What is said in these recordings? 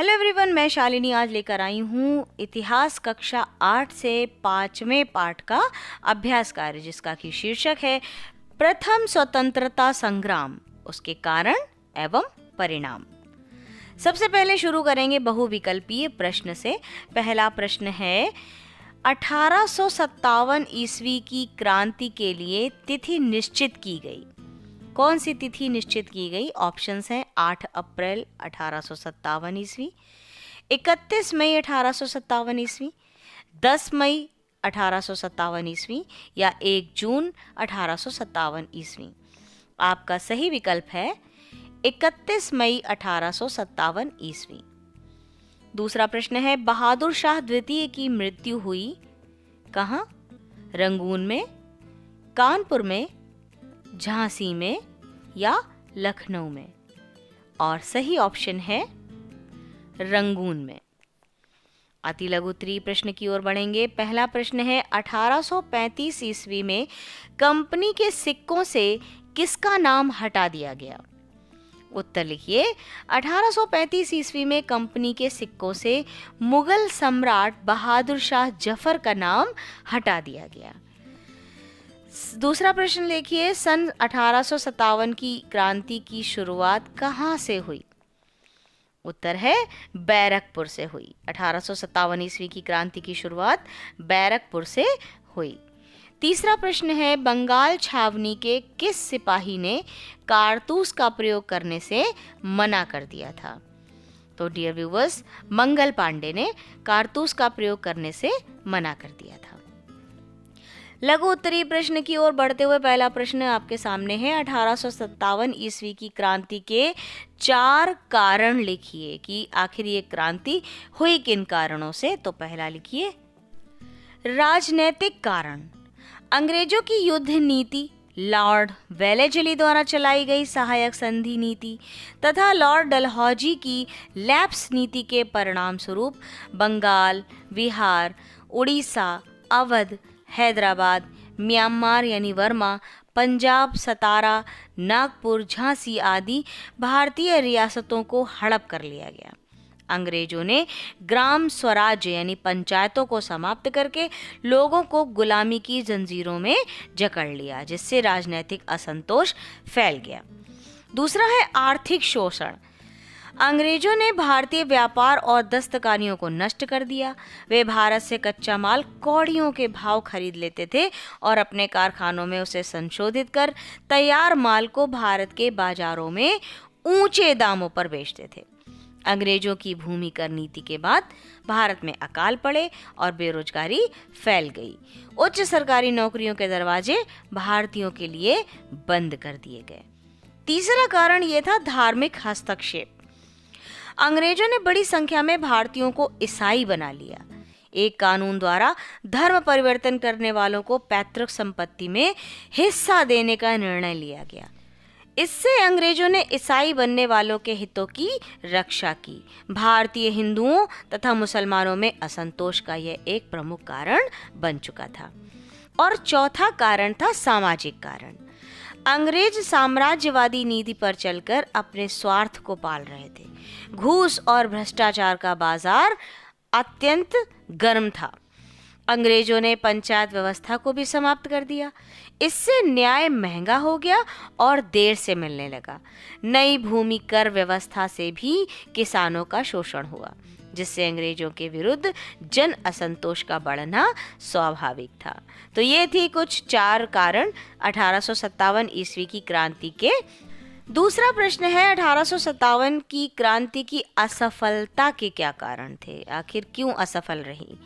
Hello everyone, मैं शालिनी आज लेकर आई हूँ इतिहास कक्षा 8 से 5वें पाठ का अभ्यास कार्य, जिसका की शीर्षक है प्रथम स्वतंत्रता संग्राम, उसके कारण एवं परिणाम। सबसे पहले शुरू करेंगे बहुविकल्पीय प्रश्न से। पहला प्रश्न है 1857 ईस्वी की क्रांति के लिए तिथि निश्चित की गई। कौन सी तिथि निश्चित की गई? ऑप्शंस हैं 8 अप्रैल 1857 ईस्वी, 31 मई 1857 ईस्वी, 10 मई 1857 ईस्वी या 1 जून 1857 ईस्वी। आपका सही विकल्प है 31 मई 1857 ईस्वी। दूसरा प्रश्न है बहादुर शाह द्वितीय की मृत्यु हुई कहाँ? रंगून में, कानपुर में, झांसी में या लखनऊ में? और सही ऑप्शन है रंगून में। अति लघु उत्तरीय प्रश्न की ओर बढ़ेंगे। पहला प्रश्न है 1835 ईस्वी में कंपनी के सिक्कों से किसका नाम हटा दिया गया? उत्तर लिखिए। 1835 ईस्वी में कंपनी के सिक्कों से मुगल सम्राट बहादुर शाह जफर का नाम हटा दिया गया। दूसरा प्रश्न देखिए, सन 1857 की क्रांति की शुरुआत कहाँ से हुई? उत्तर है बैरकपुर से हुई। 1857 ईस्वी की क्रांति की शुरुआत बैरकपुर से हुई। तीसरा प्रश्न है बंगाल छावनी के किस सिपाही ने कारतूस का प्रयोग करने से मना कर दिया था? तो डियर व्यूवर्स, मंगल पांडे ने कारतूस का प्रयोग करने से मना कर दिया था। लघु उत्तरीय प्रश्न की ओर बढ़ते हुए पहला प्रश्न आपके सामने है 1857 ईस्वी की क्रांति के 4 कारण लिखिए कि आखिर ये क्रांति हुई किन कारणों से। तो पहला लिखिए राजनैतिक कारण। अंग्रेजों की युद्ध नीति, लॉर्ड वेलेजली द्वारा चलाई गई सहायक संधि नीति तथा लॉर्ड डलहौजी की लैप्स नीति के परिणाम स्वरूप बंगाल, बिहार, उड़ीसा, अवध, हैदराबाद, म्यांमार यानी वर्मा, पंजाब, सतारा, नागपुर, झांसी आदि भारतीय रियासतों को हड़प कर लिया गया। अंग्रेजों ने ग्राम स्वराज्य यानी पंचायतों को समाप्त करके लोगों को गुलामी की जंजीरों में जकड़ लिया, जिससे राजनीतिक असंतोष फैल गया। दूसरा है आर्थिक शोषण। अंग्रेजों ने भारतीय व्यापार और दस्तकारियों को नष्ट कर दिया। वे भारत से कच्चा माल कौड़ियों के भाव खरीद लेते थे और अपने कारखानों में उसे संशोधित कर तैयार माल को भारत के बाजारों में ऊंचे दामों पर बेचते थे। अंग्रेजों की भूमि कर नीति के बाद भारत में अकाल पड़े और बेरोजगारी फैल गई। उच्च सरकारी नौकरियों के दरवाजे भारतीयों के लिए बंद कर दिए गए। तीसरा कारण यह था धार्मिक हस्तक्षेप। अंग्रेजों ने बड़ी संख्या में भारतीयों को ईसाई बना लिया। एक कानून द्वारा धर्म परिवर्तन करने वालों को पैतृक संपत्ति में हिस्सा देने का निर्णय लिया गया। इससे अंग्रेजों ने ईसाई बनने वालों के हितों की रक्षा की। भारतीय हिंदुओं तथा मुसलमानों में असंतोष का यह एक प्रमुख कारण बन चुका था। और चौथा कारण था सामाजिक कारण। अंग्रेज साम्राज्यवादी नीति पर चलकर अपने स्वार्थ को पाल रहे थे। घूस और भ्रष्टाचार का बाजार अत्यंत गर्म था। अंग्रेजों ने पंचायत व्यवस्था को भी समाप्त कर दिया। इससे न्याय महंगा हो गया और देर से मिलने लगा। नई भूमि कर व्यवस्था से भी किसानों का शोषण हुआ, जिससे अंग्रेजों के विरुद्ध जन असंतोष का बढ़ना स्वाभाविक था। तो ये थी कुछ 4 कारण 1857 ईस्वी की क्रांति के। दूसरा प्रश्न है 1857 की क्रांति की असफलता के क्या कारण थे? आखिर क्यों असफल रही?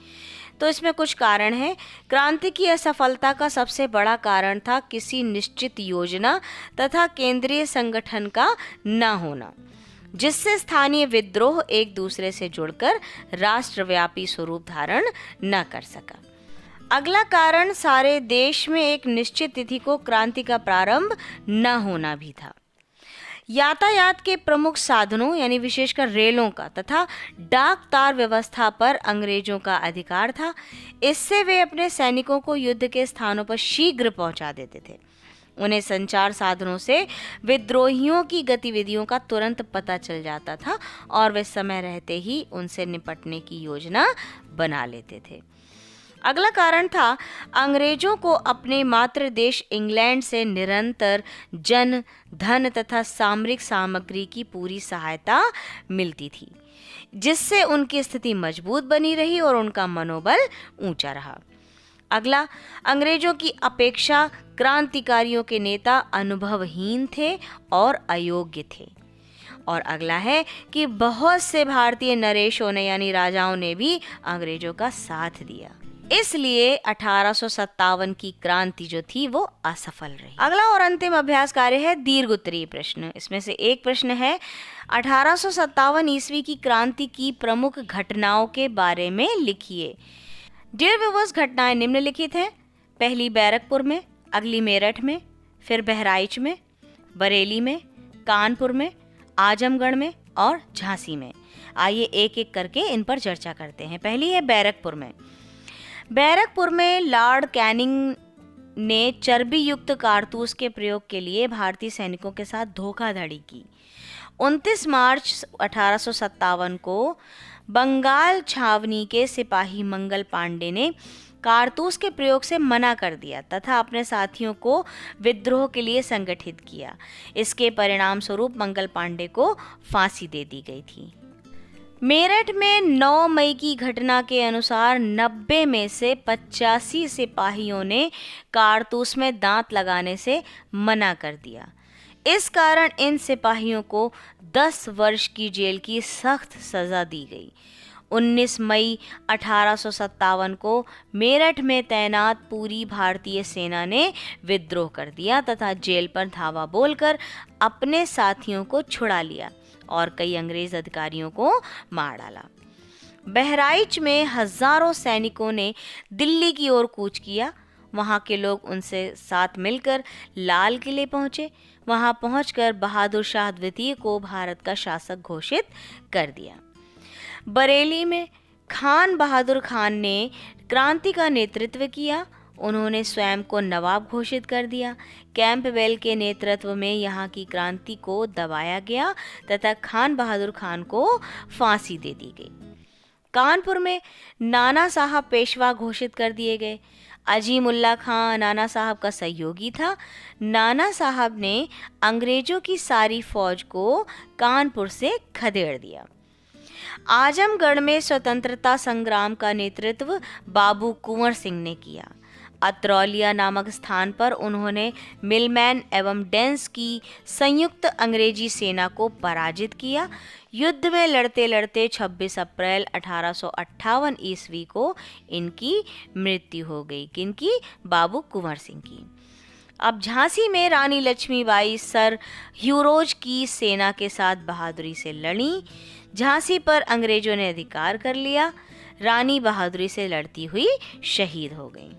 तो इसमें कुछ कारण हैं। क्रांति की असफलता का सबसे बड़ा कारण था किसी निश्चित योजना तथा केंद्रीय संगठन का न होना, जिससे स्थानीय विद्रोह एक दूसरे से जुड़कर राष्ट्रव्यापी स्वरूप धारण न कर सका। अगला कारण सारे देश में एक निश्चित तिथि को क्रांति का प्रारंभ न होना भी था। यातायात के प्रमुख साधनों यानी विशेषकर रेलों का तथा डाक तार व्यवस्था पर अंग्रेजों का अधिकार था। इससे वे अपने सैनिकों को युद्ध के स्थानों पर शीघ्र पहुंचा देते थे। उन्हें संचार साधनों से विद्रोहियों की गतिविधियों का तुरंत पता चल जाता था और वे समय रहते ही उनसे निपटने की योजना बना लेते थे। अगला कारण था अंग्रेजों को अपने मातृ देश इंग्लैंड से निरंतर जन, धन तथा सामरिक सामग्री की पूरी सहायता मिलती थी, जिससे उनकी स्थिति मजबूत बनी रही और उनका मनोबल ऊंचा रहा। अगला, अंग्रेजों की अपेक्षा क्रांतिकारियों के नेता अनुभवहीन थे और अयोग्य थे। और अगला है कि बहुत से भारतीय नरेशों ने यानी राजाओं ने भी अंग्रेजों का साथ दिया, इसलिए 1857 की क्रांति जो थी वो असफल रही। अगला और अंतिम अभ्यास कार्य है दीर्घ उत्तरीय प्रश्न। इसमें से एक प्रश्न है 1857 ईस्वी की क्रांति की प्रमुख घटनाओं के बारे में लिखिए। डियर व्यूअर्स, घटनाएं निम्नलिखित हैं। पहली बैरकपुर में, अगली मेरठ में, फिर बहराइच में, बरेली में, कानपुर में, आजमगढ़ में और झांसी में। आइए एक एक करके इन पर चर्चा करते हैं। पहली है बैरकपुर में। बैरकपुर में लॉर्ड कैनिंग ने चर्बी युक्त कारतूस के प्रयोग के लिए भारतीय सैनिकों के साथ धोखाधड़ी की। 29 मार्च 1857 को बंगाल छावनी के सिपाही मंगल पांडे ने कारतूस के प्रयोग से मना कर दिया तथा अपने साथियों को विद्रोह के लिए संगठित किया। इसके परिणाम स्वरूप मंगल पांडे को फांसी दे दी गई थी। मेरठ में 9 मई की घटना के अनुसार 90 में से 85 सिपाहियों ने कारतूस में दांत लगाने से मना कर दिया। इस कारण इन सिपाहियों को 10 वर्ष की जेल की सख्त सजा दी गई। 19 मई 1857 को मेरठ में तैनात पूरी भारतीय सेना ने विद्रोह कर दिया तथा जेल पर धावा बोलकर अपने साथियों को छुड़ा लिया और कई अंग्रेज अधिकारियों को मार डाला। बहराइच में हजारों सैनिकों ने दिल्ली की ओर कूच किया। वहां के लोग उनसे साथ मिलकर लाल किले पहुंचे। वहां पहुंचकर बहादुर शाह द्वितीय को भारत का शासक घोषित कर दिया। बरेली में खान बहादुर खान ने क्रांति का नेतृत्व किया। उन्होंने स्वयं को नवाब घोषित कर दिया। कैंपबेल के नेतृत्व में यहाँ की क्रांति को दबाया गया तथा खान बहादुर खान को फांसी दे दी गई। कानपुर में नाना साहब पेशवा घोषित कर दिए गए। अजीमुल्ला खां नाना साहब का सहयोगी था। नाना साहब ने अंग्रेजों की सारी फौज को कानपुर से खदेड़ दिया। आजमगढ़ में स्वतंत्रता संग्राम का नेतृत्व बाबू कुंवर सिंह ने किया। अतरौलिया नामक स्थान पर उन्होंने मिलमैन एवं डेंस की संयुक्त अंग्रेजी सेना को पराजित किया। युद्ध में लड़ते लड़ते 26 अप्रैल 1858 ईस्वी को इनकी मृत्यु हो गई। किनकी? बाबू कुंवर सिंह की। अब झांसी में रानी लक्ष्मीबाई सर ह्यूरोज की सेना के साथ बहादुरी से लड़ी। झांसी पर अंग्रेजों ने अधिकार कर लिया। रानी बहादुरी से लड़ती हुई शहीद हो गई।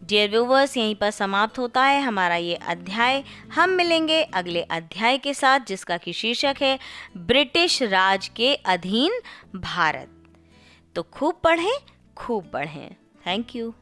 डियर व्यूवर्स, यहीं पर समाप्त होता है हमारा ये अध्याय। हम मिलेंगे अगले अध्याय के साथ जिसका कि शीर्षक है ब्रिटिश राज के अधीन भारत। तो खूब पढ़ें, खूब पढ़ें। Thank you.